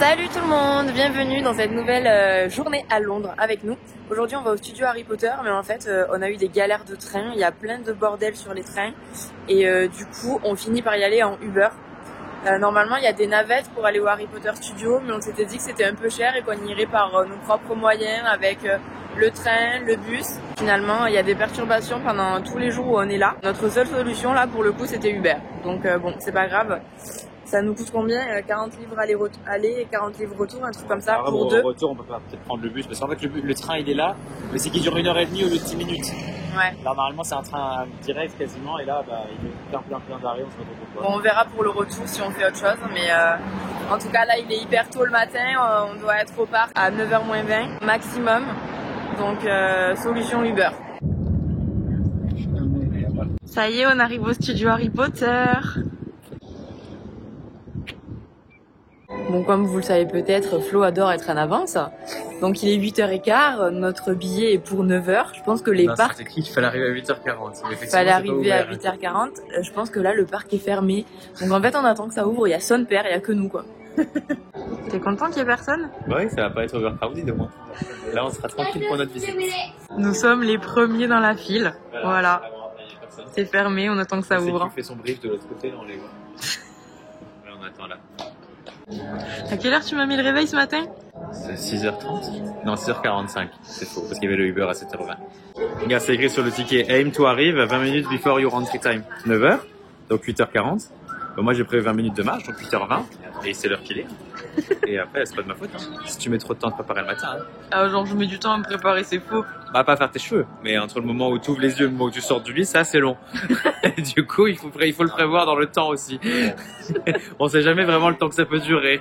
Salut tout le monde, bienvenue dans cette nouvelle journée à Londres avec nous. Aujourd'hui on va au studio Harry Potter, mais en fait on a eu des galères de train, il y a plein de bordel sur les trains et du coup on finit par y aller en Uber. Normalement il y a des navettes pour aller au Harry Potter Studio, mais on s'était dit que c'était un peu cher et qu'on irait par nos propres moyens avec le train, le bus. Finalement il y a des perturbations pendant tous les jours où on est là. Notre seule solution là pour le coup c'était Uber, donc bon c'est pas grave. Ça nous coûte combien? 40 livres aller et 40 livres retour, un truc comme ça. Pour deux. Au retour, on peut peut-être prendre le bus parce qu'en fait, le train il est là, mais c'est qu'il dure 1h30 au lieu de 10 minutes. Ouais. Alors, normalement, c'est un train direct quasiment, et là, bah, il est plein d'arrêts, on se retrouve pourquoi. Bon, on verra pour le retour si on fait autre chose, mais en tout cas, là, il est hyper tôt le matin. On doit être au parc à 9h moins 20 maximum. Donc, solution Uber. Ça y est, on arrive au studio Harry Potter. Bon, comme vous le savez peut-être, Flo adore être en avance. Donc il est 8h15, notre billet est pour 9h. Je pense que les parcs... C'est écrit qu'il fallait arriver à 8h40. Il fallait arriver à 8h40. Je pense que là, le parc est fermé. Donc en fait, on attend que ça ouvre. Il y a son père, il n'y a que nous, quoi. T'es content qu'il n'y ait personne? Oui, ça va pas être overcrowded au moins. Là, on sera tranquille pour notre visite. Nous sommes les premiers dans la file. Voilà. C'est fermé, on attend que ça ouvre. Qui fait son brief de l'autre côté, on les voit. Là, on attend là. À quelle heure tu m'as mis le réveil ce matin? C'est 6h30? Non, 6h45. C'est faux, parce qu'il y avait le Uber à 7h20. Regarde, c'est écrit sur le ticket Aim to arrive 20 minutes before your entry time. 9h, donc 8h40. Bon, moi, j'ai prévu 20 minutes de marche, donc 8h20. Et c'est l'heure qu'il est. Et après, c'est pas de ma faute. Hein. Si tu mets trop de temps à te préparer le matin. Hein. Ah, genre, je mets du temps à me préparer, c'est faux. Bah, pas faire tes cheveux. Mais entre le moment où tu ouvres les yeux et le moment où tu sors du lit, ça, c'est long. Du coup, il faut le prévoir dans le temps aussi. On sait jamais vraiment le temps que ça peut durer.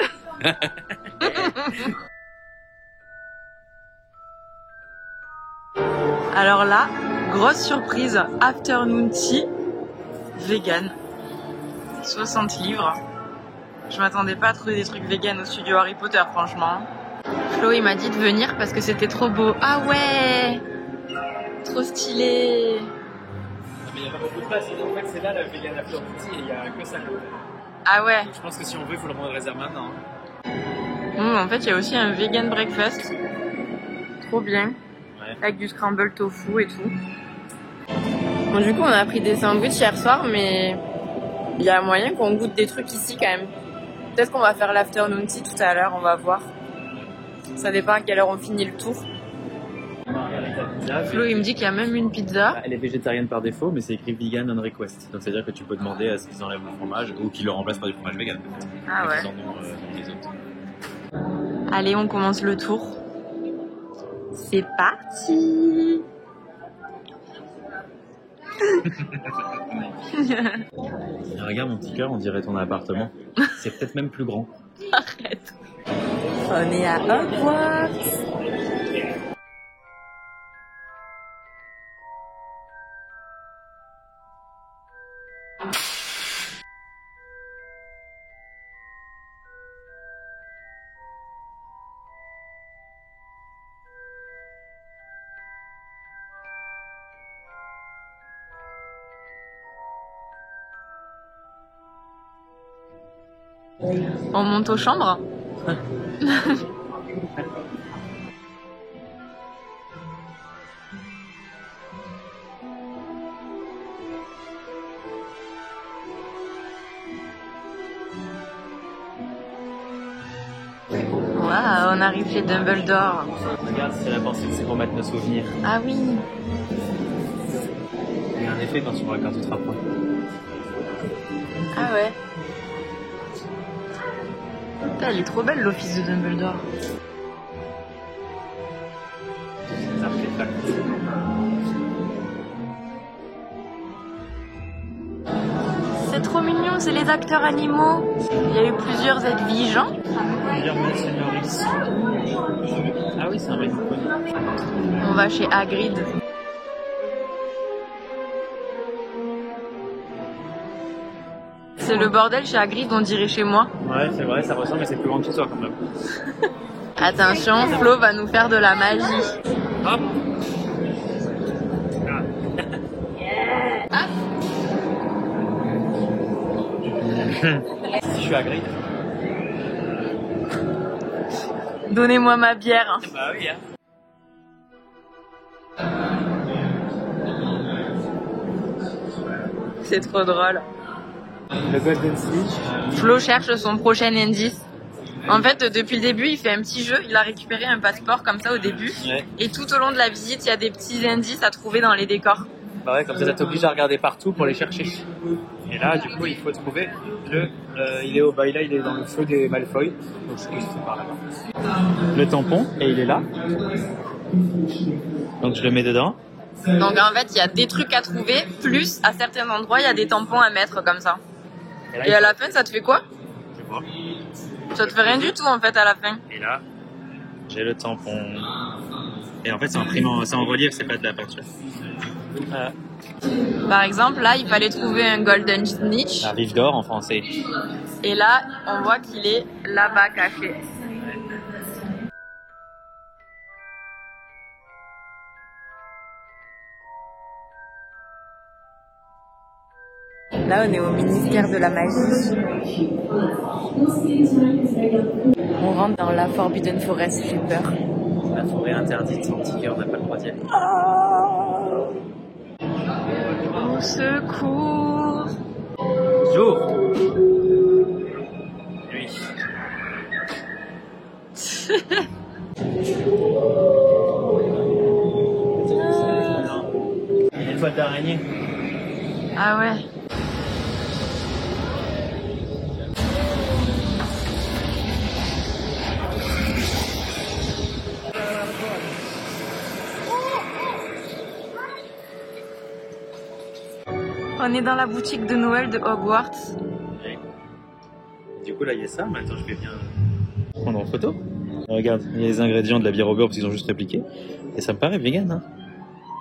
Alors là, grosse surprise, afternoon tea, vegan, 60 livres. Je m'attendais pas à trouver des trucs vegan au studio Harry Potter, franchement. Flo, il m'a dit de venir parce que c'était trop beau. Ah ouais, trop stylé. Non, mais il n'y a pas beaucoup de place. En fait, c'est là la vegan afternoon tea et il n'y a que ça. Ah ouais. Je pense que si on veut, il faut le prendre réserve maintenant. En fait, il y a aussi un vegan breakfast. Trop bien. Ouais. Avec du scramble tofu et tout. Bon, du coup, on a pris des sandwichs hier soir, mais il y a moyen qu'on goûte des trucs ici quand même. Peut-être qu'on va faire l'afternoon tea tout à l'heure, on va voir. Ça dépend à quelle heure on finit le tour. Flo, il me dit qu'il y a même une pizza. Elle est végétarienne par défaut, mais c'est écrit vegan on request. Donc c'est-à-dire que tu peux demander à ce qu'ils enlèvent le fromage ou qu'ils le remplacent par du fromage vegan. Ah ouais. Ils en ont dans les autres. Allez, on commence le tour. C'est parti. Regarde mon petit cœur, on dirait ton appartement. C'est peut-être même plus grand. Arrête. On est à Hogwarts. On monte aux chambres. Waouh, on arrive chez Dumbledore. Regarde, c'est la pensée, c'est pour mettre nos souvenirs. Ah oui. Il y a un effet quand tu te rapproches. Ah ouais. Putain, elle est trop belle l'office de Dumbledore. C'est artefacts. C'est trop mignon, c'est les acteurs animaux. Il y a eu plusieurs Edvigeants. Monsieur Norris. Ah oui, c'est un vrai connu. On va chez Hagrid. C'est le bordel chez Hagrid, on dirait chez moi. Ouais, c'est vrai, ça ressemble, mais c'est plus grand que chez toi quand même. Attention, Flo va nous faire de la magie. Hop. Hop. Je suis Hagrid. Donnez-moi ma bière. Bah oui, hein. C'est trop drôle. Le Golden Snitch. Flo cherche son prochain indice. En fait, depuis le début, il fait un petit jeu. Il a récupéré un passeport comme ça au début. Ouais. Et tout au long de la visite, il y a des petits indices à trouver dans les décors. Bah ouais, comme ça t'oblige à regarder partout pour les chercher. Et là, du coup, il faut trouver le... il est au bail là, il est dans le feu des Malfoy. Donc je pense que c'est par là-bas. Le tampon, et il est là. Donc je le mets dedans. Donc en fait, il y a des trucs à trouver, plus à certains endroits, il y a des tampons à mettre comme ça. là, Et à la fin, ça te fait quoi? Je sais pas. Ça te fait rien du tout en fait à la fin. Et là, j'ai le tampon. Et en fait, c'est en relief, c'est pas de la peinture. Par exemple, là, il fallait trouver un Golden Snitch. La rive d'or en français. Et là, on voit qu'il est là-bas caché. Là, on est au ministère de la magie. On rentre dans la Forbidden Forest, j'ai peur. La forêt interdite, sans tigre, on n'a pas le droit d'y aller. Au secours! Jour. Nuit. Une toile d'araignée. Ah ouais. On est dans la boutique de Noël de Hogwarts. Ouais. Du coup là il y a ça, mais attends je vais bien prendre en photo. Regarde, il y a les ingrédients de la bière au beurre parce qu'ils ont juste répliqué. Et ça me paraît vegan. Hein.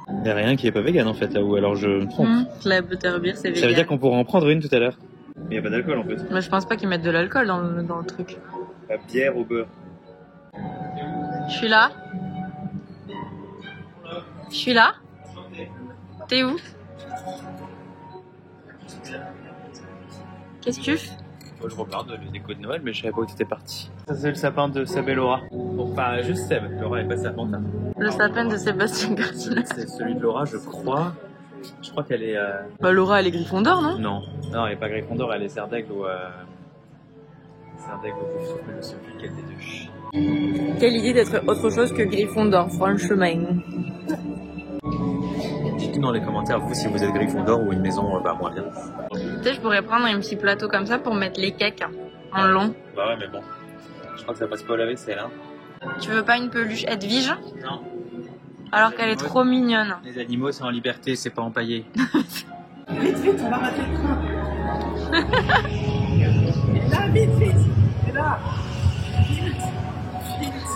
Il n'y a rien qui est pas vegan en fait là où alors je me trompe. La butterbeer c'est vegan. Ça veut dire qu'on pourra en prendre une tout à l'heure. Mais il n'y a pas d'alcool en fait. Mais je pense pas qu'ils mettent de l'alcool dans le truc. La bière au beurre. Je suis là. Je suis là. T'es où? Qu'est-ce que tu fais? Moi, je regarde le déco de Noël, mais je savais pas où tu étais parti. Ça c'est le sapin de Seb et Laura. Bon, pas juste Seb, Laura est pas Samantha. Le sapin de Sébastien Garcia. C'est celui de Laura, je crois. Je crois qu'elle est... Bah Laura elle est Gryffondor, non? Non, elle est pas Gryffondor, elle est Serdaigle ou... Serdaigle ou Gryffondor, je ne sais plus quelle des deux. Quelle idée d'être autre chose que Gryffondor, franchement. Dites-nous dans les commentaires, vous, si vous êtes Gryffondor ou une maison moins bien. Tu sais, je pourrais prendre un petit plateau comme ça pour mettre les cakes en long. Bah ouais, mais bon. Je crois que ça passe pas au lave-vaisselle, hein. Tu veux pas une peluche Edwige? Non. Alors qu'elle est trop mignonne. Les animaux sont en liberté, c'est pas empaillé. Vite, vite, on va rater le train. Là, vite, vite. C'est là. Vite, vite.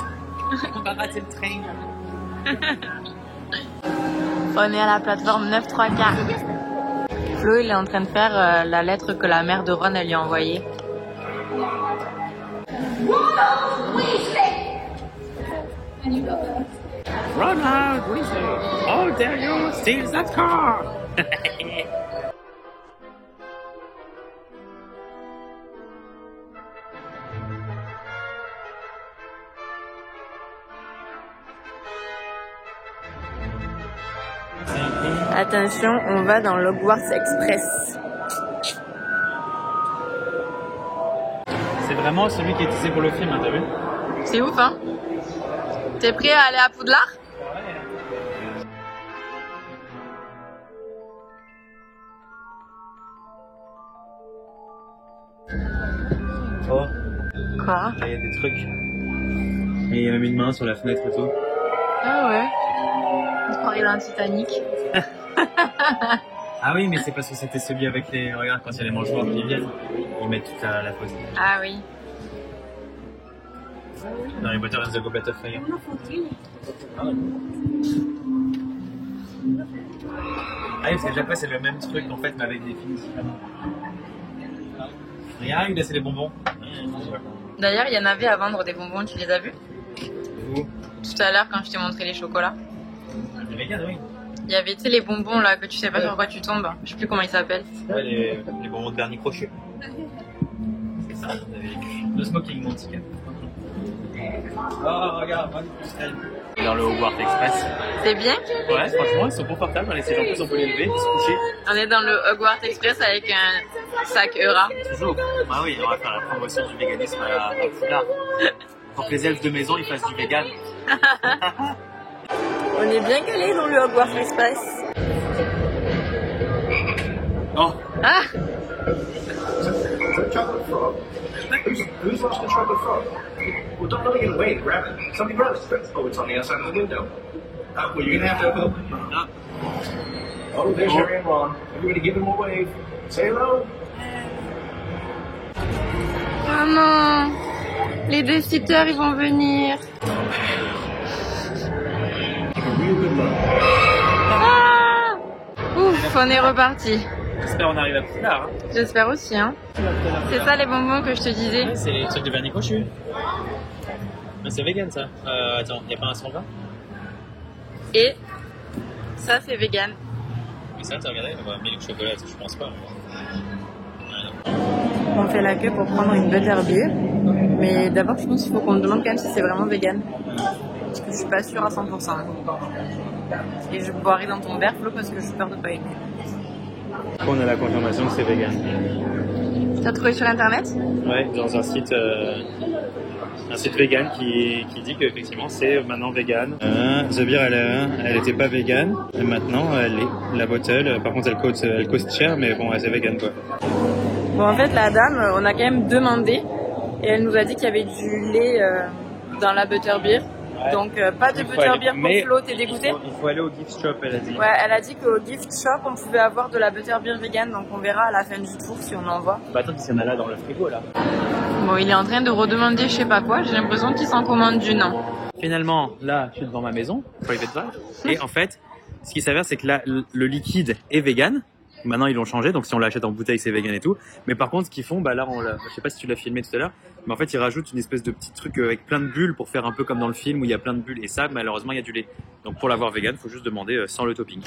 On va rater le train. On est à la plateforme 9 3 quarts. Flo, il est en train de faire la lettre que la mère de Ron elle lui a envoyée. Ronald Weasley, how dare you steal that car? Attention, on va dans l'Hogwarts Express. C'est vraiment celui qui est utilisé pour le film, hein, t'as vu? C'est ouf, hein? T'es prêt à aller à Poudlard? Oh, Quoi? là, il y a des trucs. Et il y a même une main sur la fenêtre et tout. Ah ouais. On croirait dans un Titanic. Ah oui, mais c'est parce que c'était celui avec les... Regarde, quand il y a les mangeoires qui viennent, ils mettent toute la pause. Ah oui. Dans les Water and the Goblet of Fire. Ah oui, parce qu'à chaque fois c'est le même truc en fait, mais avec des films différents. Regarde, là c'est les bonbons. D'ailleurs, il y en avait à vendre des bonbons, tu les as vus? Où? Tout à l'heure quand je t'ai montré les chocolats. Les vegan, oui. Il y avait, tu sais, les bonbons là que tu sais pas sur quoi tu tombes. Je sais plus comment ils s'appellent. Ouais, les bonbons de Bernie Crochet. C'est ça, on avait le Smoking Monty. Oh, regarde, dans le Hogwarts Express. C'est bien? Ouais, franchement, ils sont confortables. Les sièges en plus, on peut les lever, se coucher. On est dans le Hogwarts Express avec un sac Eura. Toujours. Ah oui, on va faire la promotion du véganisme à Poudlard. Pour que les elfes de maison, ils fassent du vegan. On est bien calés dans le Hogwarts Express. Oh! Ah! Chocolate frog. Who's lost the chocolate frog? Well, don't let it get away. Grab it. Somebody grab it. Oh, it's on the outside of the window. Well, you're gonna have to. Oh, there's Harry and Ron. Everybody, give them a wave. Say hello. Oh non! Les destitueurs, ils vont venir. Ah! Ouf, on est reparti. J'espère qu'on arrive à Poudlard. Hein. J'espère aussi, hein. C'est ça les bonbons que je te disais. C'est les trucs de vernis cochu. Mais c'est vegan ça. Attends, y'a pas un 120? Et ça, c'est vegan. Mais ça, t'as regardé? Ouais, milk chocolat, je pense pas. On fait la queue pour prendre une butterbeer. Mais d'abord, je pense qu'il faut qu'on me demande quand même si c'est vraiment vegan. Parce que je suis pas sûre à 100%. Et je boirai dans ton verre, Flo, parce que je suis peur de pas aimer. On a la confirmation que c'est vegan. T'as trouvé sur internet? Ouais, dans un site vegan qui dit qu'effectivement c'est maintenant vegan. The Beer, elle était pas vegan, et maintenant elle est. La bottle, par contre elle coûte cher, mais bon, c'est vegan quoi. Bon, en fait, la dame, on a quand même demandé, et elle nous a dit qu'il y avait du lait dans la butterbeer. Ouais. Donc pas de butterbeer pour Flo, t'es dégoûté? Il faut aller au gift shop, elle a dit. Ouais, elle a dit qu'au gift shop on pouvait avoir de la butterbeer vegan, donc on verra à la fin du tour si on en voit. Bah attends, s'il y en a là dans le frigo là. Bon, il est en train de redemander je sais pas quoi, j'ai l'impression qu'il s'en commande du non. Finalement, là, je suis devant ma maison, private drive, et en fait, ce qui s'avère, c'est que là, le liquide est vegan. Maintenant, ils l'ont changé, donc si on l'achète en bouteille, c'est vegan et tout. Mais par contre, ce qu'ils font, bah là, je sais pas si tu l'as filmé tout à l'heure, mais en fait, ils rajoutent une espèce de petit truc avec plein de bulles pour faire un peu comme dans le film où il y a plein de bulles. Et ça, malheureusement, il y a du lait. Donc pour l'avoir vegan, faut juste demander sans le topping.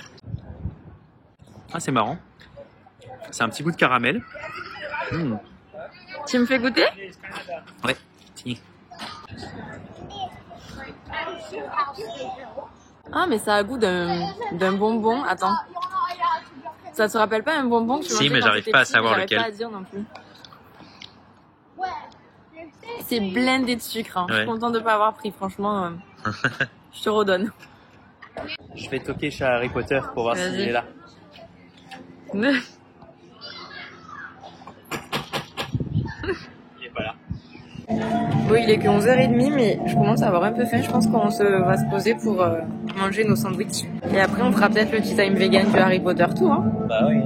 Ah, c'est marrant. C'est un petit goût de caramel. Tu me fais goûter? Ouais. Si. Ah, mais ça a goût d'un bonbon. Attends. Ça te rappelle pas un bonbon que tu mangeais? Si, mais j'arrive pas à savoir lequel. J'arrive pas à dire non plus. C'est blindé de sucre. Hein. Ouais. Je suis contente de pas avoir pris. Franchement, je te redonne. Je vais toquer chez Harry Potter pour voir s'il est là. Il est pas là. Oui, il est que 11h30, mais je commence à avoir un peu faim. Je pense qu'on va se poser pour manger nos sandwichs. Et après, on fera peut-être le tea time vegan de Harry Potter tout, hein. Bah oui.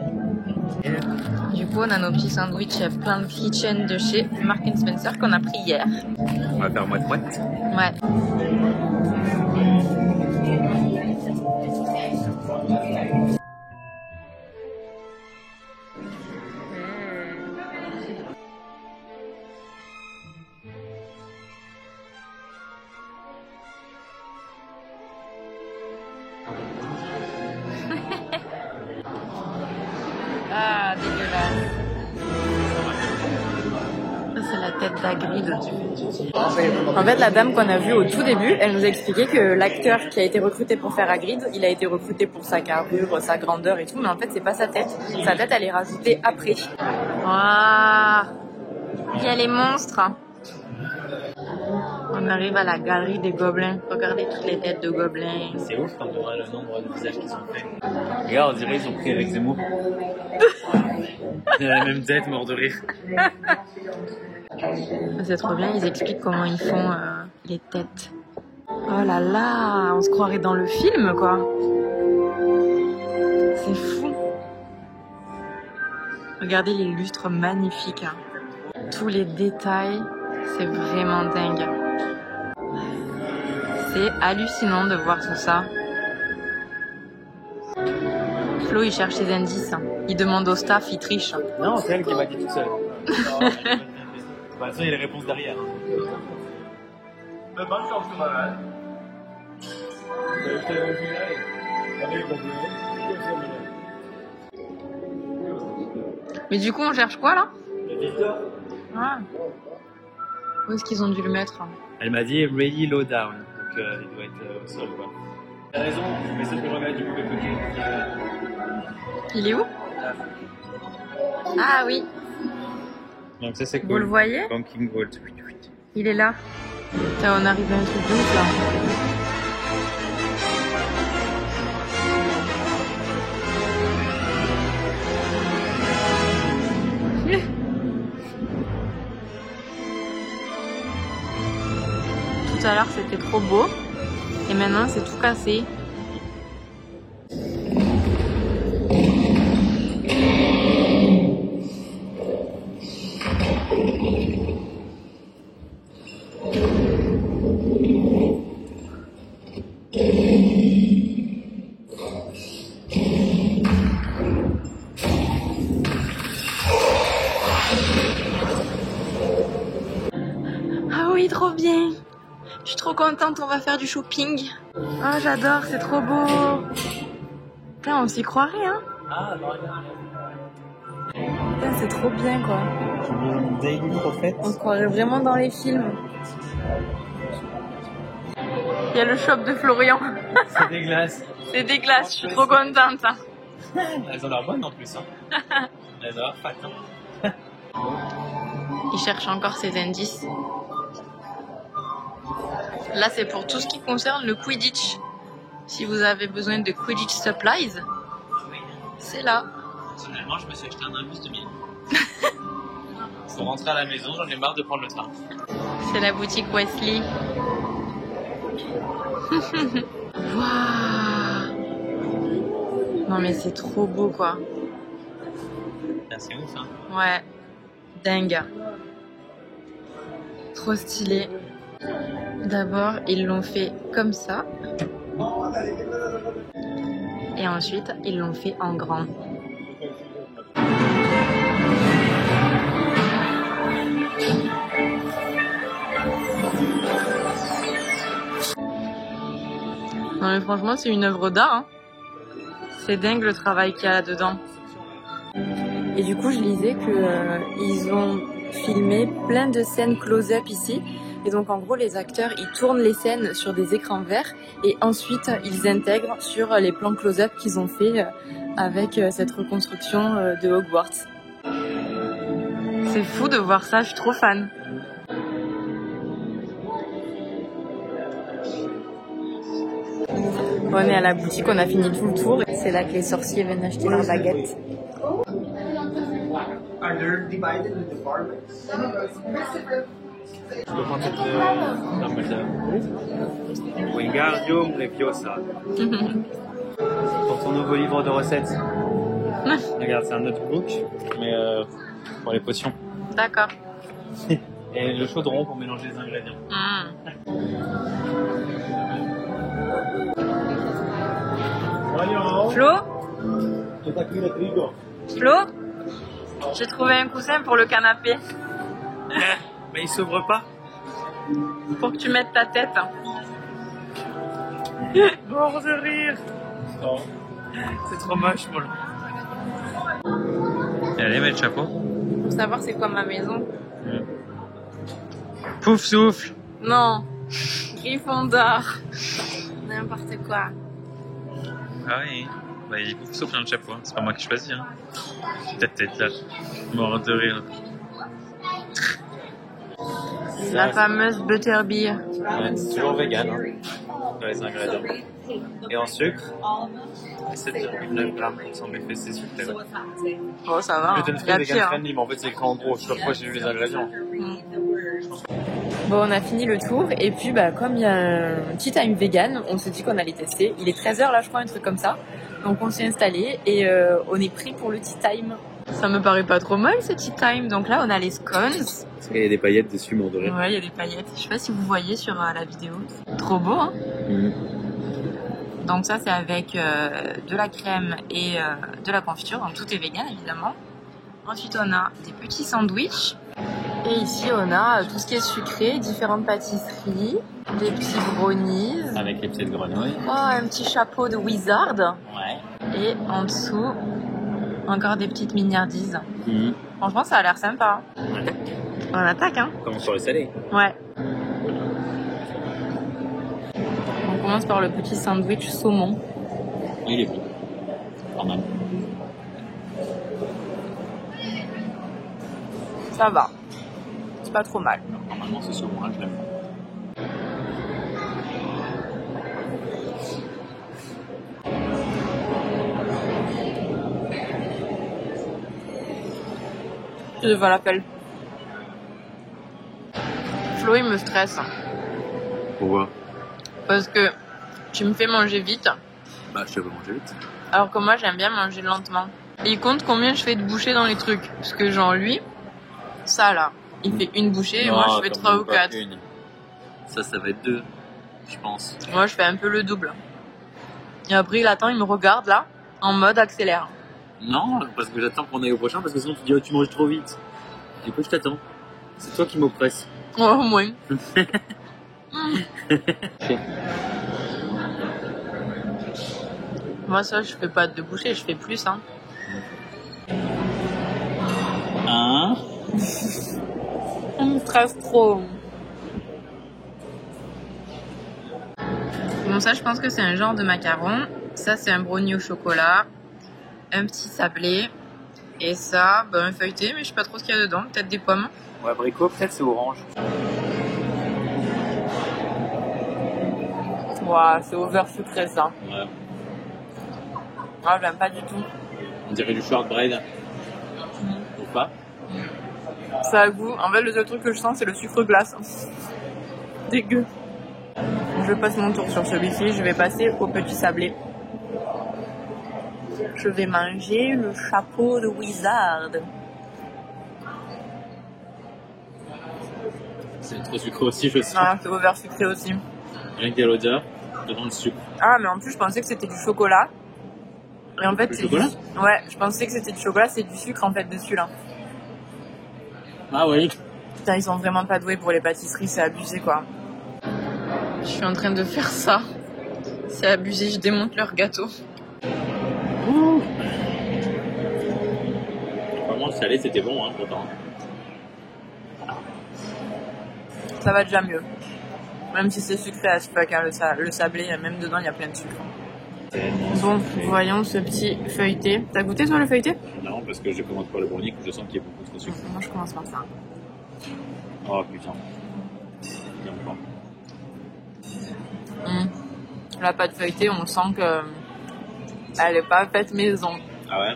Du coup, on a nos petits sandwichs Plant Kitchen de chez Marks & Spencer qu'on a pris hier. On va faire moite-moite. Ouais. Ah, dégueulasse. Ça, c'est la tête d'Hagrid. En fait, la dame qu'on a vue au tout début, elle nous a expliqué que l'acteur qui a été recruté pour faire Hagrid, il a été recruté pour sa carrure, sa grandeur et tout, mais en fait, c'est pas sa tête. Sa tête, elle est rajoutée après. Ah, il y a les monstres. On arrive à la galerie des gobelins. Regardez toutes les têtes de gobelins. C'est ouf quand on voit le nombre de visages qu'ils ont fait. Regarde, on dirait qu'ils ont pris avec Zemmour. Il a la même tête, mort de rire. C'est trop bien, ils expliquent comment ils font les têtes. Oh là là, on se croirait dans le film, quoi. C'est fou. Regardez les lustres magnifiques. Hein. Tous les détails, c'est vraiment dingue. C'est hallucinant de voir tout ça. Flo, il cherche ses indices. Il demande au staff, il triche. Non, c'est elle qui m'a dit toute seule. De toute façon, il y a les réponses derrière. Mais du coup, on cherche quoi là? Ah. Où est-ce qu'ils ont dû le mettre? Elle m'a dit really low down. Donc il doit être au sol quoi. T'as raison, mais ça peut remettre du mauvais côté. Il est où? Ah oui. Donc ça c'est cool. Vous le voyez? Banking Vault. Il est là. Putain, on arrive à un truc de ouf là. Tout à l'heure c'était trop beau et maintenant c'est tout cassé. Ah oui, trop bien. Je suis trop contente, on va faire du shopping. Oh, j'adore, c'est trop beau. Putain, on s'y croirait, hein. Ah, non, Putain, c'est trop bien, quoi. Daily Prophet. On se croirait vraiment dans les films. Il y a le shop de Florian. C'est des glaces. C'est des glaces, je suis trop contente. Hein. Elles ont l'air bonnes en plus. Hein. Elles ont l'air fat. Hein. Il cherche encore ses indices. Là, c'est pour tout ce qui concerne le Quidditch. Si vous avez besoin de Quidditch Supplies, c'est là. Personnellement, je me suis acheté un imbus de miel. Pour rentrer à la maison, j'en ai marre de prendre le train. C'est la boutique Wesley. Waouh! Non mais c'est trop beau quoi. C'est ouf hein. Ouais, dingue. Trop stylé. D'abord, ils l'ont fait comme ça. Et ensuite, ils l'ont fait en grand. Non mais franchement, c'est une œuvre d'art. Hein. C'est dingue le travail qu'il y a là-dedans. Et du coup, je lisais que ils ont filmé plein de scènes close-up ici. Et donc, en gros, les acteurs, ils tournent les scènes sur des écrans verts et ensuite, ils intègrent sur les plans close-up qu'ils ont fait avec cette reconstruction de Hogwarts. C'est fou de voir ça, je suis trop fan. On est à la boutique, on a fini tout le tour. C'est là que les sorciers viennent acheter leurs baguettes. Are they divided into departments? Je peux prendre cette Wingardium Leviosa. Pour ton nouveau livre de recettes. Regarde, c'est un notebook, mais pour les potions. D'accord. Et le chaudron pour mélanger les ingrédients. Flo? Flo? J'ai trouvé un coussin pour le canapé. Mais il s'ouvre pas. Pour que tu mettes ta tête. Mort de rire. Oh. C'est trop moche, moi. Allez, mets le chapeau. Pour savoir c'est quoi ma maison. Pouf souffle. Non. Gryffondor. N'importe quoi. Ah oui. Bah, il est pouf souffle dans le chapeau. C'est pas moi qui choisis. Hein. Ta tête là. Mort de rire. La fameuse butterbeer. Ouais, c'est toujours vegan hein, dans les ingrédients. Et en sucre, 7,9 grammes sans méfait, c'est sucré. Oh, ça va. Gluten free, vegan friendly, mais en fait c'est écrit en gros. Je sais pas pourquoi j'ai vu les ingrédients. Bon, on a fini le tour et puis bah, comme il y a un tea time vegan, on s'est dit qu'on allait tester. Il est 13h là, je crois, un truc comme ça. Donc on s'est installé et on est pris pour le tea time. Ça me paraît pas trop mal ce tea time. Donc là, on a les scones. Il y a des paillettes dessus, mon doré. Ouais, il y a des paillettes. Je sais pas si vous voyez sur la vidéo. Trop beau, hein. Donc ça, c'est avec de la crème et de la confiture. Donc tout est vegan, évidemment. Ensuite, on a des petits sandwichs. Et ici, on a tout ce qui est sucré, différentes pâtisseries, des petits brownies. Avec les petites grenouilles. Oh, un petit chapeau de wizard. Ouais. Et en dessous, encore des petites mignardises. Franchement, ça a l'air sympa. On attaque. On attaque, hein. Commence sur le salé. Ouais. commence par le petit sandwich saumon. Il est bon. Quand même. Ça va. C'est pas trop mal. Normalement, ce saumon-là, je l'aime pas. De falafel. Flo, il me stresse. Pourquoi? Parce que tu me fais manger vite. Bah, je te veux manger vite. Alors que moi, j'aime bien manger lentement. Et il compte combien je fais de bouchées dans les trucs. Parce que genre lui, ça là, il fait une bouchée et moi je fais 3 ou 4. Ça va être 2, je pense. Moi, je fais un peu le double. Et après, il attend, il me regarde là, en mode accélère. Non, parce que j'attends qu'on aille au prochain, parce que sinon tu dis, oh, tu manges trop vite. Du coup, je t'attends. C'est toi qui m'oppresse. Ouais, au moins. Moi, ça, je fais pas 2 bouchées, je fais plus, hein. Hein? Ça me stresse trop. Bon, ça, je pense que c'est un genre de macaron. Ça, c'est un brownie au chocolat. Un petit sablé. Et ça, un feuilleté, mais je sais pas trop ce qu'il y a dedans. Peut-être des pommes. Ouais, abricot, peut-être c'est orange. Ouah, c'est over sucré, ça. Ouais. Ah, j'aime pas du tout. On dirait du shortbread. Ou pas? Ça a goût. En fait, le seul truc que je sens, c'est le sucre glace. Dégueu. Je passe mon tour sur celui-ci. Je vais passer au petit sablé. Je vais manger le chapeau de Wizard. C'est trop sucré aussi, je sens. Ah, c'est over sucré aussi. Rien que l'odeur, devant le sucre. Ah, mais en plus, je pensais que c'était du chocolat. Et en fait, Du c'est chocolat? Ouais, je pensais que c'était du chocolat, c'est du sucre en fait dessus là. Ah oui. Putain, ils sont vraiment pas doués pour les pâtisseries, c'est abusé quoi. Je suis en train de faire ça. C'est abusé, je démonte leur gâteau. Vraiment, le salé, c'était bon, hein, pourtant. Ça va déjà mieux. Même si c'est sucré as fuck, hein, le sablé, même dedans, il y a plein de sucre. Bon, voyons ce petit feuilleté. T'as goûté toi le feuilleté? Non, parce que je commence par le brownie, que je sens qu'il y a beaucoup trop de sucre. Moi, je commence par ça. Oh putain. J'aime pas. La pâte feuilletée, on sent que elle est pas faite maison. Ah ouais?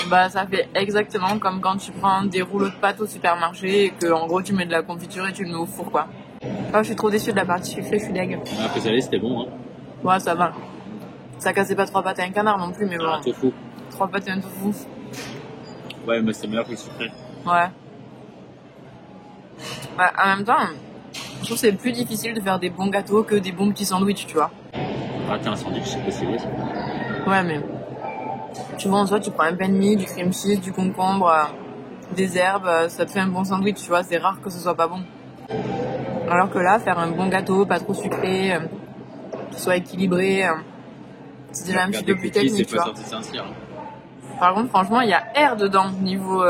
Bah, ça fait exactement comme quand tu prends des rouleaux de pâte au supermarché et que en gros tu mets de la confiture et tu le mets au four quoi. Oh, je suis trop déçue de la partie sucrée, je suis deg. Après salé, c'était bon, hein. Ouais, ça va. Ça cassait pas 3 pâtes à un canard non plus, mais bon. Un tofu. 3 pâtes et un tofu. Ouais, mais c'est meilleur que le sucré. Ouais. Bah, en même temps, je trouve que c'est plus difficile de faire des bons gâteaux que des bons petits sandwichs, tu vois. Ah, t'as un sandwich, c'est possible. Ouais, mais tu vois, en soi, tu prends un pain de mie, du cream cheese, du concombre, des herbes, ça te fait un bon sandwich, tu vois. C'est rare que ce soit pas bon. Alors que là, faire un bon gâteau, pas trop sucré, qui soit équilibré, c'est déjà un petit peu plus technique, tu vois. Par contre, franchement, il y a air dedans niveau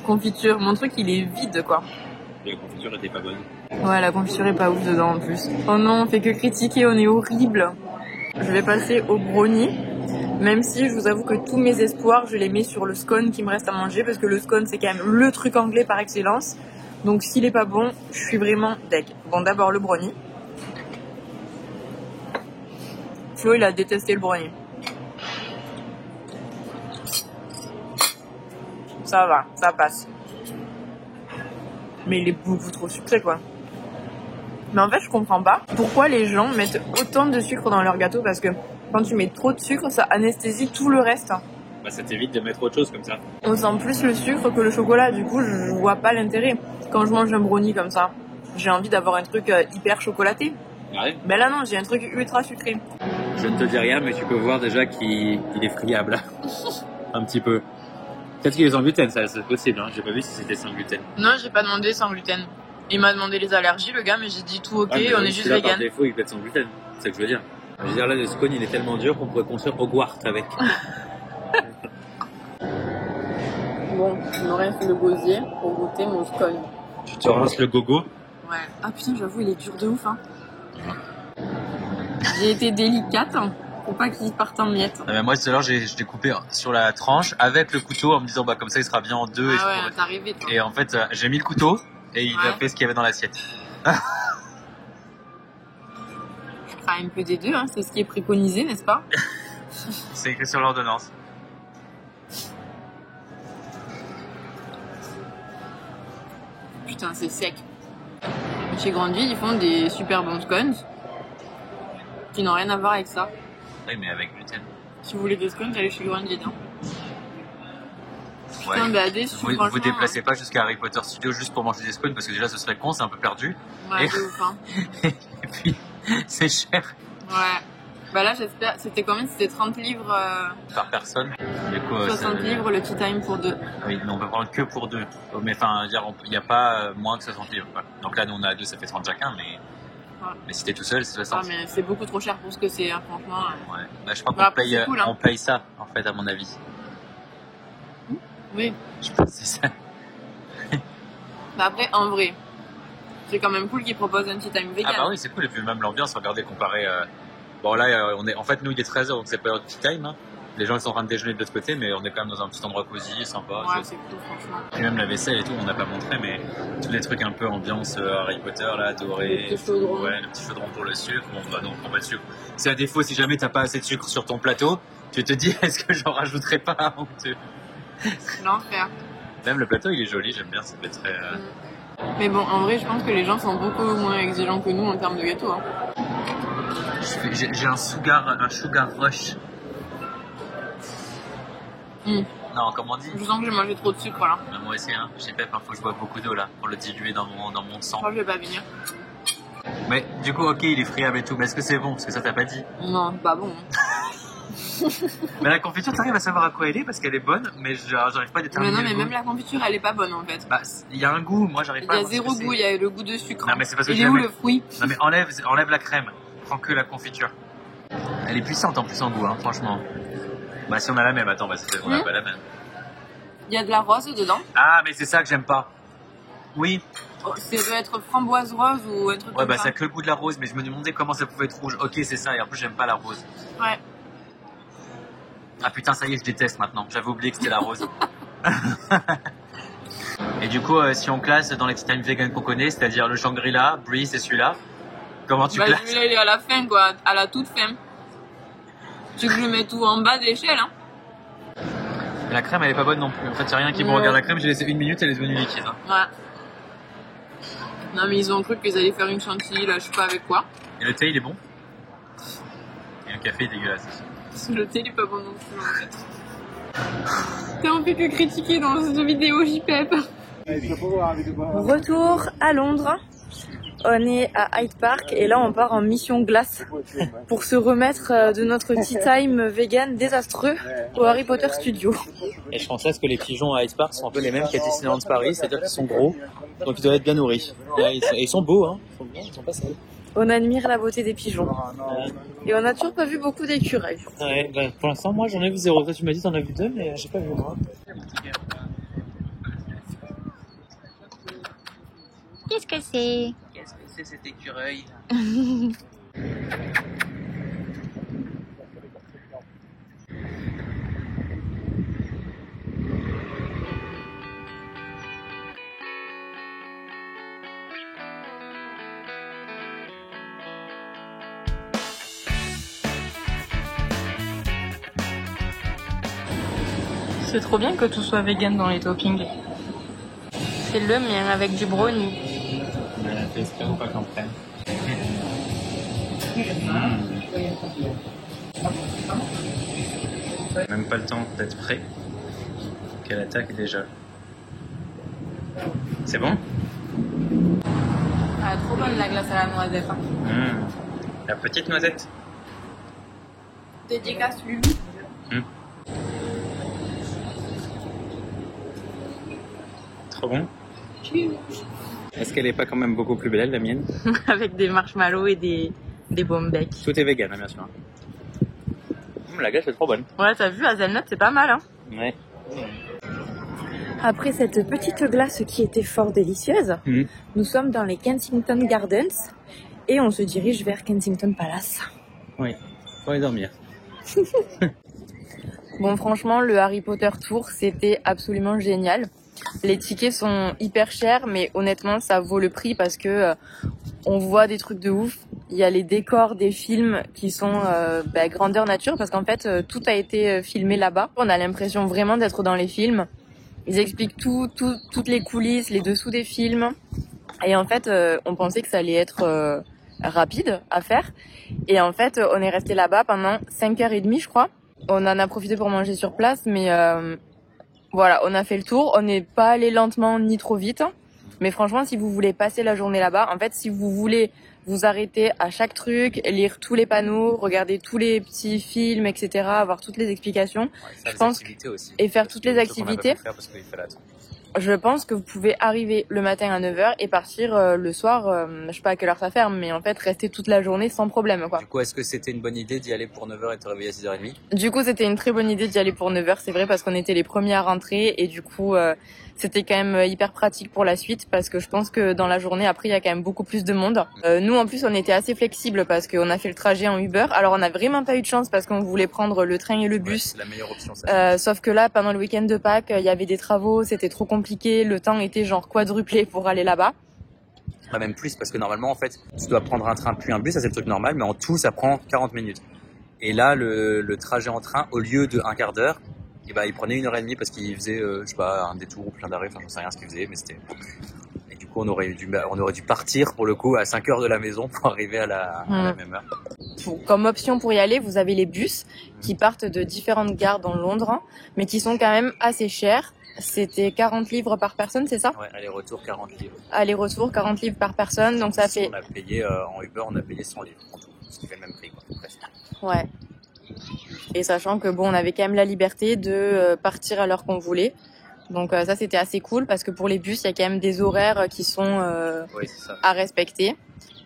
confiture. Mon truc, il est vide, quoi. La confiture était pas bonne. Ouais, la confiture est pas ouf dedans en plus. Oh non, on fait que critiquer, on est horrible. Je vais passer au brownie. Même si je vous avoue que tous mes espoirs, je les mets sur le scone qui me reste à manger. Parce que le scone, c'est quand même le truc anglais par excellence. Donc s'il est pas bon, je suis vraiment deg. Bon, d'abord le brownie. Flo, il a détesté le brownie. Ça va, ça passe. Mais il est beaucoup trop sucré, quoi. Mais en fait, je comprends pas pourquoi les gens mettent autant de sucre dans leur gâteau, parce que quand tu mets trop de sucre, ça anesthésie tout le reste. Bah, ça t'évite de mettre autre chose comme ça. On sent plus le sucre que le chocolat, du coup, je vois pas l'intérêt. Quand je mange un brownie comme ça, j'ai envie d'avoir un truc hyper chocolaté. Ouais. Mais là, non, j'ai un truc ultra sucré. Je ne te dis rien, mais tu peux voir déjà qu'il est friable. Un petit peu. Peut-être qu'il est sans gluten, ça c'est possible, hein. J'ai pas vu si c'était sans gluten. Non, j'ai pas demandé sans gluten. Il m'a demandé les allergies, le gars, mais j'ai dit tout ok, on est juste là, vegan. Par défaut, il peut être sans gluten. C'est ce que je veux dire. Je veux dire, là, le scone, il est tellement dur qu'on pourrait construire Hogwarts avec. Bon, il me reste le gosier pour goûter mon scone. Tu te rinces le gogo? Ouais. Ah putain, j'avoue, il est dur de ouf, hein. J'ai été délicate hein, pour pas qu'il parte en miettes. Ah ben moi tout à l'heure je l'ai coupé sur la tranche avec le couteau en me disant bah comme ça il sera bien en deux. Ah ouais, t'es arrivé toi. Et en fait j'ai mis le couteau et il a fait ce qu'il y avait dans l'assiette. Je ferai un peu des deux, hein, c'est ce qui est préconisé, n'est-ce pas? C'est écrit sur l'ordonnance. Putain, c'est sec. Chez Grandville, ils font des super bons scones qui n'ont rien à voir avec ça. Oui, mais avec gluten. Si vous voulez des scones, allez chez Grandville. Hein. Ouais. Putain, bah déçu, Vous déplacez pas jusqu'à Harry Potter Studio juste pour manger des scones parce que déjà ce serait con, c'est un peu perdu. Ouais, c'est ouf, hein. Et puis, c'est cher. Ouais. Bah là, j'espère. C'était combien? C'était 30 livres Par personne. Du coup, 60 livres le tea time pour deux. Oui, mais on peut prendre que pour deux. Mais enfin, il n'y a pas moins que 60 livres. Quoi. Donc là, nous on a deux, ça fait 30 chacun, mais. Ouais. Mais si t'es tout seul, c'est 60. Ah, mais c'est beaucoup trop cher pour ce que c'est, hein, franchement. Ouais. Bah, je crois qu'on Bah, paye, c'est cool, hein. on paye ça, en fait, à mon avis. Oui. Je pense que c'est ça. Bah après, en vrai, c'est quand même cool qu'ils proposent un tea time vegan. Ah bah oui, c'est cool. Et puis même l'ambiance, regardez, comparé. Bon là, on est. En fait, nous, il est 13h, donc c'est pas l'heure de tea time. Hein. Les gens ils sont en train de déjeuner de l'autre côté, mais on est quand même dans un petit endroit cosy, sympa. Ouais, c'est cool, franchement. Et même la vaisselle et tout, on n'a pas montré, mais tous les trucs un peu ambiance Harry Potter, là, doré. Le petit chaudron. Ouais, le petit chaudron pour le sucre. Bon, bah non, on prend pas de sucre. C'est à défaut, si jamais t'as pas assez de sucre sur ton plateau, tu te dis, est-ce que j'en rajouterai pas un ou deux? L'enfer. Même le plateau, il est joli, j'aime bien, ça fait très. Mais bon, en vrai, je pense que les gens sont beaucoup moins exigeants que nous en termes de gâteau. Hein. J'ai un sugar rush. Non, comment on dit? Je sens que j'ai mangé trop de sucre là. Bah, moi aussi, hein. Je sais pas, faut que je bois beaucoup d'eau là pour le diluer dans mon sang. Je crois que je vais pas venir. Mais du coup, ok, il est friable et tout, mais est-ce que c'est bon? Parce que ça t'as pas dit. Non, c'est pas bon. Mais la confiture, t'arrives à savoir à quoi elle est parce qu'elle est bonne, mais j'arrive pas à déterminer. Mais non, mais le goût. même la confiture, elle est pas bonne en fait. Bah, il y a un goût, moi j'arrive pas à Il y a voir ce zéro que goût, c'est. il y a le goût de sucre. Non, mais c'est parce que il est où jamais- le fruit? Non, mais enlève la crème. Prends que la confiture. Elle est puissante en plus en goût, hein, franchement. Bah, si on a la même, attends, bah, c'est peut-être qu'on a pas la même. Il y a de la rose dedans. Ah, mais c'est ça que j'aime pas. Oui, Oh, ça doit être framboise rose ou un truc ouais, comme bah, ça. ça a que le goût de la rose, mais je me demandais comment ça pouvait être rouge. Ok, c'est ça, et en plus, j'aime pas la rose. Ouais. Ah putain, ça y est, je déteste maintenant. J'avais oublié que c'était la rose. Et du coup, si on classe dans les tea time vegan qu'on connaît, c'est-à-dire le Shangri-La, Brie, c'est celui-là. Comment tu Bah, classes? celui-là, il est à la fin, quoi. À la toute fin. Tu veux que je mette tout en bas de l'échelle, hein? La crème, elle est pas bonne non plus. En fait, y a rien qui est bon. Ouais. Regarde la crème, j'ai laissé 1 minute, elle est devenue liquide. Hein. Ouais. Non, mais ils ont cru qu'ils allaient faire une chantilly, là, je sais pas avec quoi. Et le thé, il est bon. Et le café est dégueulasse. Le thé, il est pas bon non plus, en fait. T'as envie que critiquer dans cette vidéo, JPEP. Retour à Londres. On est à Hyde Park et là on part en mission glace pour se remettre de notre tea time vegan désastreux au Harry Potter Studio. Et je pense que les pigeons à Hyde Park sont un peu les mêmes qu'à Disneyland Paris, c'est-à-dire qu'ils sont gros, donc ils doivent être bien nourris. Et ils sont beaux, hein. Ils sont pas sales. On admire la beauté des pigeons. Et on n'a toujours pas vu beaucoup d'écureuils. Ouais, bah, pour l'instant, moi j'en ai vu 0. Toi tu m'as dit t'en as vu 2, mais j'ai pas vu moi. Qu'est-ce que c'est? Qu'est-ce que c'est cet écureuil? C'est trop bien que tout soit vegan dans les toppings. C'est le mien avec du brownie. J'espère pas qu'on prenne. Même pas le temps d'être prêt qu'elle attaque déjà. C'est bon? Ah, trop bonne la glace à la noisette. Hein. La petite noisette. Dédicace Lulu. Trop bon. Est-ce qu'elle est pas quand même beaucoup plus belle la mienne? Avec des marshmallows et des bombecs. Tout est vegan, hein, bien sûr. La glace est trop bonne. Ouais, t'as vu, hazelnut, c'est pas mal, hein. Ouais. Après cette petite glace qui était fort délicieuse, nous sommes dans les Kensington Gardens et on se dirige vers Kensington Palace. Oui, faut aller dormir. Bon, franchement, le Harry Potter Tour, c'était absolument génial. Les tickets sont hyper chers, mais honnêtement, ça vaut le prix parce que on voit des trucs de ouf. Il y a les décors des films qui sont grandeur nature parce qu'en fait, tout a été filmé là-bas. On a l'impression vraiment d'être dans les films. Ils expliquent toutes les coulisses, les dessous des films. Et en fait, on pensait que ça allait être rapide à faire. Et en fait, on est resté là-bas pendant 5h30, je crois. On en a profité pour manger sur place, mais voilà, on a fait le tour. On n'est pas allé lentement ni trop vite. Mais franchement, si vous voulez passer la journée là-bas, en fait, si vous voulez vous arrêter à chaque truc, lire tous les panneaux, regarder tous les petits films, etc., avoir toutes les explications, je pense, et faire toutes les activités, je pense que vous pouvez arriver le matin à 9h et partir le soir, je sais pas à quelle heure ça ferme, mais en fait rester toute la journée sans problème, quoi. Du coup, est-ce que c'était une bonne idée d'y aller pour 9h et de te réveiller à 6h30? Du coup, c'était une très bonne idée d'y aller pour 9h, c'est vrai, parce qu'on était les premiers à rentrer et du coup, c'était quand même hyper pratique pour la suite parce que je pense que dans la journée, après, il y a quand même beaucoup plus de monde. Nous, en plus, on était assez flexibles parce qu'on a fait le trajet en Uber. Alors, on n'a vraiment pas eu de chance parce qu'on voulait prendre le train et le bus. Ouais, c'est la meilleure option, ça. Sauf que là, pendant le week-end de Pâques, il y avait des travaux, c'était trop compliqué. Le temps était genre quadruplé pour aller là-bas. Pas même plus parce que normalement, en fait, tu dois prendre un train puis un bus, ça c'est le truc normal, mais en tout, ça prend 40 minutes. Et là, le trajet en train, au lieu de un quart d'heure, il prenait 1h30 parce qu'il faisait, je sais pas, un détour ou plein d'arrêts, enfin, j'en sais rien ce qu'il faisait, mais c'était... Et du coup, on aurait dû partir, pour le coup, à 5h de la maison pour arriver à la même heure. Comme option pour y aller, vous avez les bus qui partent de différentes gares dans Londres, mais qui sont quand même assez chers. C'était 40 livres par personne, c'est ça? Ouais, aller-retour 40 livres. Aller-retour 40 livres par personne, donc ça fait... On a payé, en Uber, on a payé 100 livres en tout, ce qui fait le même prix, quoi, presque. Ouais. Et sachant que bon, on avait quand même la liberté de partir à l'heure qu'on voulait. Donc ça, c'était assez cool parce que pour les bus, il y a quand même des horaires qui sont oui, c'est ça. à respecter.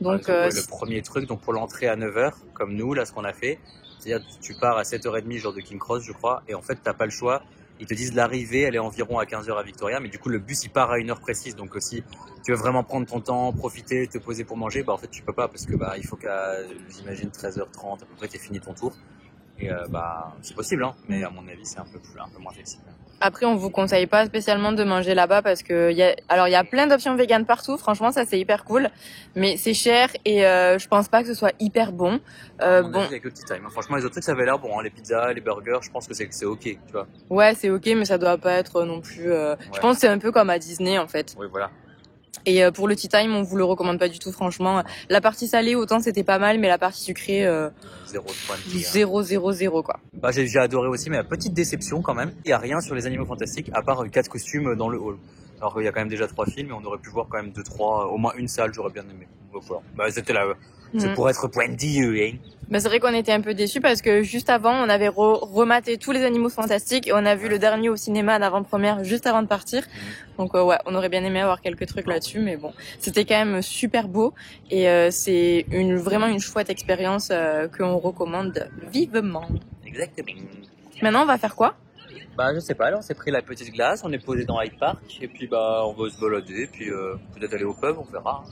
Donc le premier truc, donc pour l'entrée à 9h, comme nous, là, ce qu'on a fait, c'est-à-dire tu pars à 7h30, genre de King Cross, je crois, et en fait, t'as pas le choix. Ils te disent l'arrivée, elle est environ à 15h à Victoria, mais du coup, le bus, il part à 1h précise. Donc si tu veux vraiment prendre ton temps, profiter, te poser pour manger, en fait, tu peux pas parce que il faut qu'à, j'imagine, 13h30, à peu près, t'aies fini ton tour. Et c'est possible, hein, mais à mon avis, c'est un peu moins flexible. Après, on vous conseille pas spécialement de manger là-bas parce que il y a plein d'options véganes partout. Franchement, ça c'est hyper cool, mais c'est cher et je pense pas que ce soit hyper bon. Bon, avec le petit time. Franchement, les autres trucs, ça avait l'air bon. Hein. Les pizzas, les burgers, je pense que c'est ok, tu vois. Ouais, c'est ok, mais ça doit pas être non plus. Ouais. Je pense que c'est un peu comme à Disney en fait. Oui, voilà. Et pour le tea time, on vous le recommande pas du tout, franchement. La partie salée, autant c'était pas mal, mais la partie sucrée, 0 quoi. J'ai adoré aussi, mais la petite déception quand même, il y a rien sur les Animaux Fantastiques à part 4 costumes dans le hall. Alors qu'il y a quand même déjà 3 films, et on aurait pu voir quand même 2, 3, au moins une salle, j'aurais bien aimé. Donc, voilà. C'était là. C'est pour être pointilleux, hein. C'est vrai qu'on était un peu déçus parce que juste avant, on avait rematé tous les Animaux Fantastiques et on a vu le dernier au cinéma d'avant-première juste avant de partir. Donc ouais, on aurait bien aimé avoir quelques trucs là-dessus, mais bon, c'était quand même super beau et c'est vraiment une chouette expérience qu'on recommande vivement. Exactement. Maintenant, on va faire quoi? Je sais pas, alors on s'est pris la petite glace, on est posé dans Hyde Park et puis on va se balader, puis peut-être aller au pub, on verra.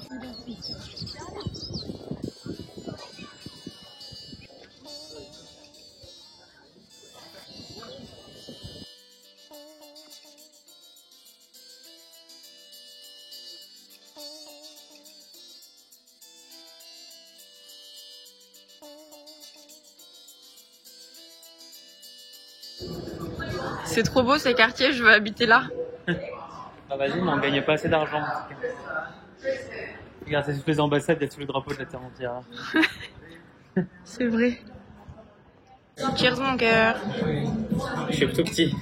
C'est trop beau ces quartiers, je veux habiter là. Vas-y, mais on gagne pas assez d'argent. Regarde, c'est toutes les ambassades, il y a tous les drapeaux de la terre entière. C'est vrai. Cheers mon cœur. Je suis tout petit.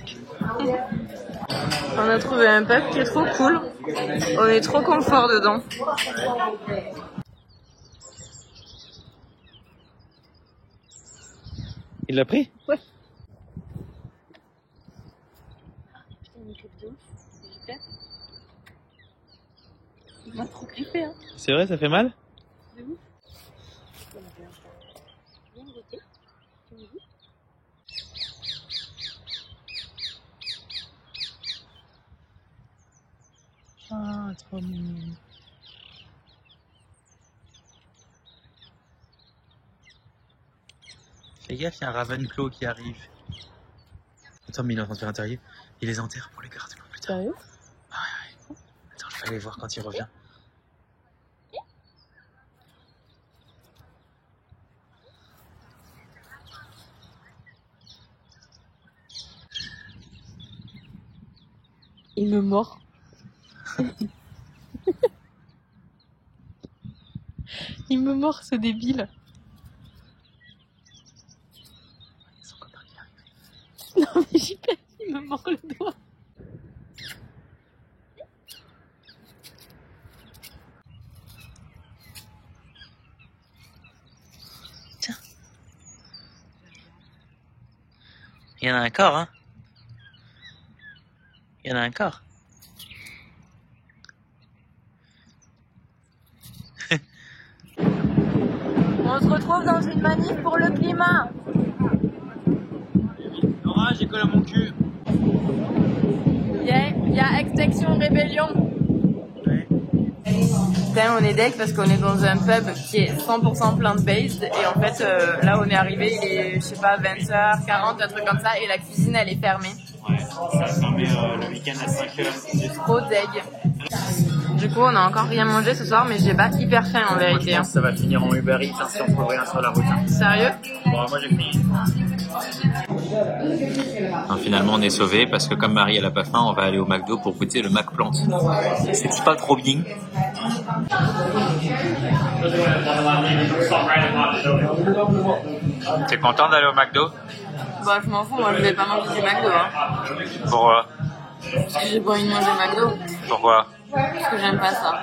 On a trouvé un pub qui est trop cool. On est trop confort dedans. Il l'a pris? Ouais. Il m'a trop grippé, hein. C'est vrai, ça fait mal? C'est ouf. Ah, trop mignon. Fais gaffe, il y a un Ravenclaw qui arrive. Attends, mais il est en train de faire un terrier. Il les enterre pour les garder pour plus tard. Sérieux? Ah ouais. Attends, je vais aller voir quand il revient. Il me mord. Il me mord, ce débile. Son copain qui est arrivé. Non mais j'y perds, il me mord le doigt. Tiens. Il y en a encore, hein. Il y en a encore. On se retrouve dans une manif pour le climat. Laura, j'ai collé à mon cul. Il y a Extinction Rébellion. Ouais. Putain, on est deck parce qu'on est dans un pub qui est 100% plant-based et en fait là on est arrivé, il est je sais pas 20h40, un truc comme ça et la cuisine elle est fermée. Ouais, ça a fermé le week-end à 5h. Trop deg. Du coup on a encore rien mangé ce soir mais j'ai pas hyper faim en vérité. Moi, ça va finir en Uber Eats hein, si on trouve rien sur la route. Hein. Sérieux? Bon, moi j'ai fini. Non, finalement, on est sauvés parce que comme Marie elle a pas faim, on va aller au McDo pour goûter le McPlant. C'est pas trop bien. T'es content d'aller au McDo? Bah je m'en fous, moi je vais pas manger du McDo hein. Pourquoi? Parce que j'ai pas envie de manger McDo. Pourquoi? Parce que j'aime pas ça.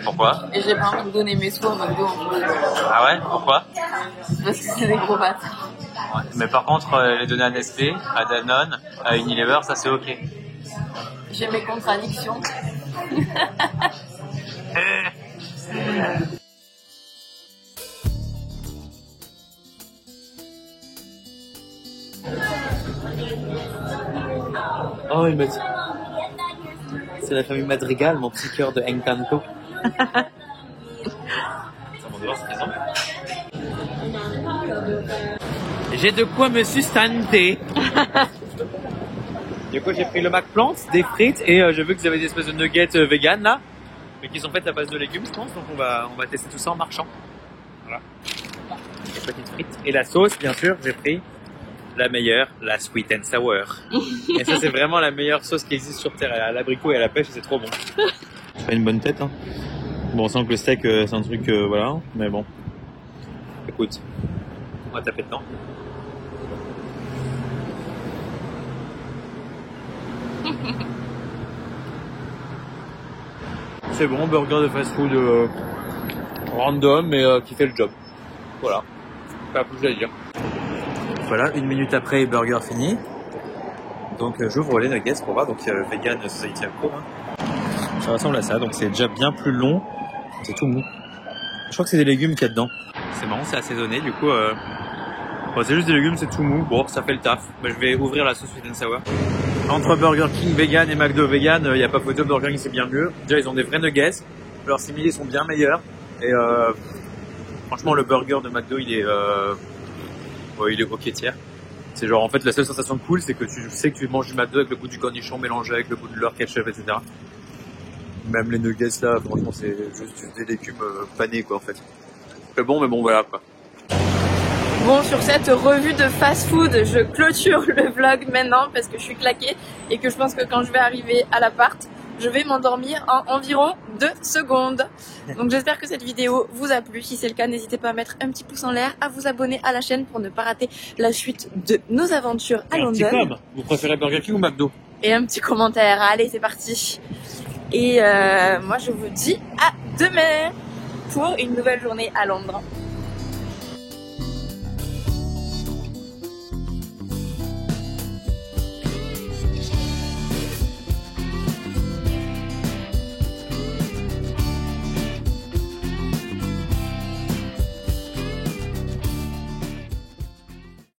Pourquoi? Et j'ai pas envie de donner mes sous au McDo en plus. Ah ouais? Pourquoi? Parce que c'est des gros bâtards. Ouais. Mais par contre, les donner à Nestlé, à Danone, à Unilever, ça c'est ok. J'ai mes contradictions. Oh, il m'a dit. C'est la famille Madrigal, mon petit cœur de Encanto. J'ai de quoi me sustenter. Du coup, j'ai pris le McPlant, des frites et j'ai vu que vous avez des espèces de nuggets vegan là, mais qui sont faites à base de légumes, je pense. Donc on va tester tout ça en marchant. Voilà. Les petites frites et la sauce, bien sûr. J'ai pris la meilleure, la sweet and sour. Et ça, c'est vraiment la meilleure sauce qui existe sur terre. À l'abricot et à la pêche, c'est trop bon. Je fais une bonne tête. Hein. Bon, on sent que le steak, c'est un truc, voilà. Mais bon. Écoute, on va taper dedans. C'est bon, burger de fast-food random, mais qui fait le job. Voilà. Pas plus à dire. Voilà, 1 minute après, burger fini. Donc j'ouvre les nuggets pour voir. Donc vegan society pro. Hein. Ça ressemble à ça. Donc c'est déjà bien plus long. C'est tout mou. Je crois que c'est des légumes qu'il y a dedans. C'est marrant, c'est assaisonné. Du coup, bon, c'est juste des légumes, c'est tout mou. Bon, ça fait le taf. Bah, je vais ouvrir la sauce sweet and sour. Entre Burger King vegan et McDo vegan, il n'y a pas photo. Burger King c'est bien mieux. Déjà, ils ont des vrais nuggets. Leurs similés sont bien meilleurs. Et franchement, le burger de McDo, il est ok tiers. C'est genre, en fait, la seule sensation cool, c'est que tu sais que tu manges du McDo avec le goût du cornichon mélangé avec le goût de leur ketchup, etc. Même les nuggets là, franchement, c'est juste des légumes panés, quoi, en fait. C'est bon, mais bon, voilà, quoi. Bon, sur cette revue de fast-food, je clôture le vlog maintenant parce que je suis claquée et que je pense que quand je vais arriver à l'appart, je vais m'endormir en environ 2 secondes. Donc j'espère que cette vidéo vous a plu. Si c'est le cas, n'hésitez pas à mettre un petit pouce en l'air, à vous abonner à la chaîne pour ne pas rater la suite de nos aventures à Londres. Vous préférez Burger King ou McDo? Et un petit commentaire. Allez, c'est parti. Et moi, je vous dis à demain pour une nouvelle journée à Londres.